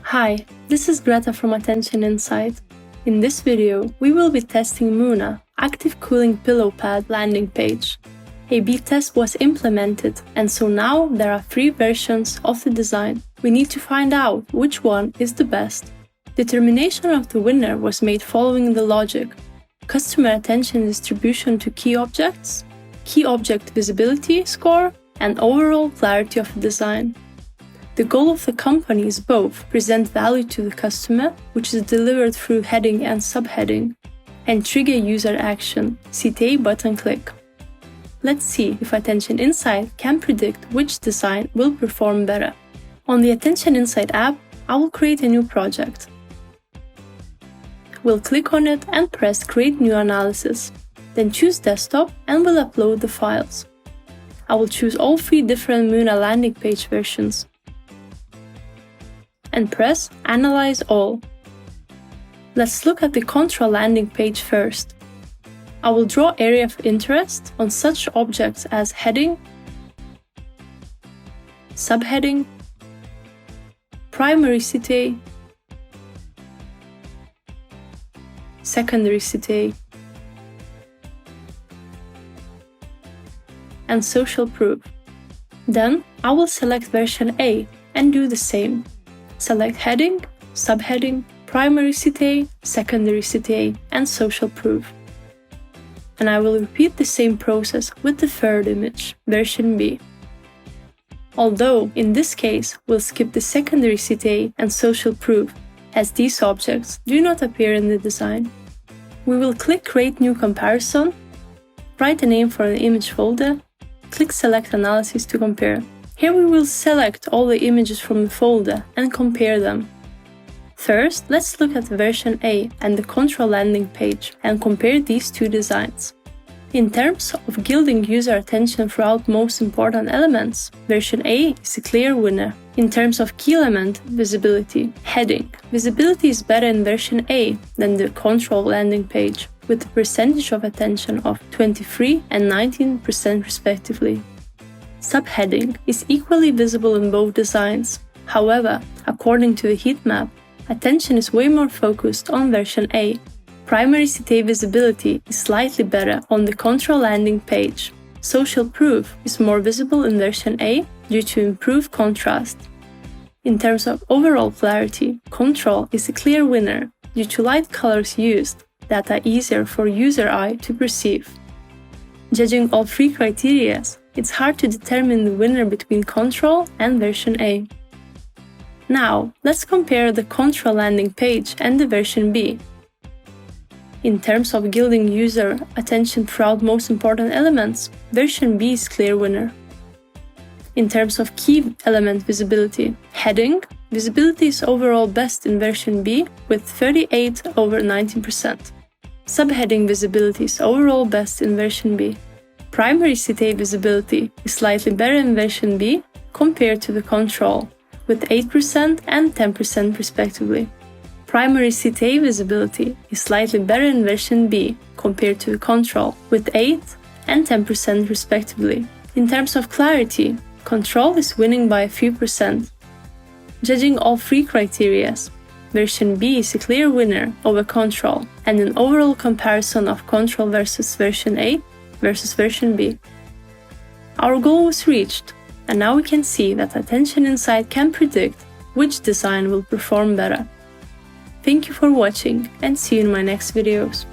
Hi, this is Greta from Attention Insight. In this video, we will be testing Muna, Active Cooling Pillow Pad landing page. A/B test was implemented, and so now there are 3 versions of the design. We need to find out which one is the best. Determination of the winner was made following the logic: customer attention distribution to key objects, key object visibility score, and overall clarity of the design. The goal of the company is both present value to the customer, which is delivered through heading and subheading, and trigger user action, CTA button click. Let's see if Attention Insight can predict which design will perform better. On the Attention Insight app, I will create a new project. We'll click on it and press Create New Analysis, then choose Desktop and we'll upload the files. I will choose all 3 different Muna landing page versions and press Analyze All. Let's look at the control landing page first. I will draw area of interest on such objects as heading, subheading, primary CTA, secondary CTA, and social proof. Then I will select version A and do the same. Select heading, subheading, primary CTA, secondary CTA, and social proof. And I will repeat the same process with the third image, version B. Although, in this case, we'll skip the secondary CTA and social proof, as these objects do not appear in the design. We will click Create New Comparison, write a name for an image folder, click Select Analysis to compare. Here we will select all the images from the folder and compare them. First, let's look at version A and the control landing page and compare these 2 designs. In terms of gilding user attention throughout most important elements, version A is a clear winner. In terms of key element visibility, heading, visibility is better in version A than the control landing page, with a percentage of attention of 23% and 19% respectively. Subheading is equally visible in both designs. However, according to the heat map, attention is way more focused on version A. Primary CTA visibility is slightly better on the control landing page. Social proof is more visible in version A due to improved contrast. In terms of overall clarity, control is a clear winner due to light colors used that are easier for user eye to perceive. Judging all 3 criteria, it's hard to determine the winner between control and version A. Now, let's compare the control landing page and the version B. In terms of gilding user attention throughout most important elements, version B is clear winner. In terms of key element visibility, heading, visibility is overall best in version B with 38/19%. Subheading visibility is overall best in version B. Primary CTA visibility is slightly better in version B compared to the control, with 8% and 10% respectively. Primary CTA visibility is slightly better in version B compared to the control, with 8% and 10% respectively. In terms of clarity, control is winning by a few percent. Judging all 3 criteria, version B is a clear winner over control, and an overall comparison of control versus version A versus version B. Our goal was reached, and now we can see that Attention Insight can predict which design will perform better. Thank you for watching, and see you in my next videos.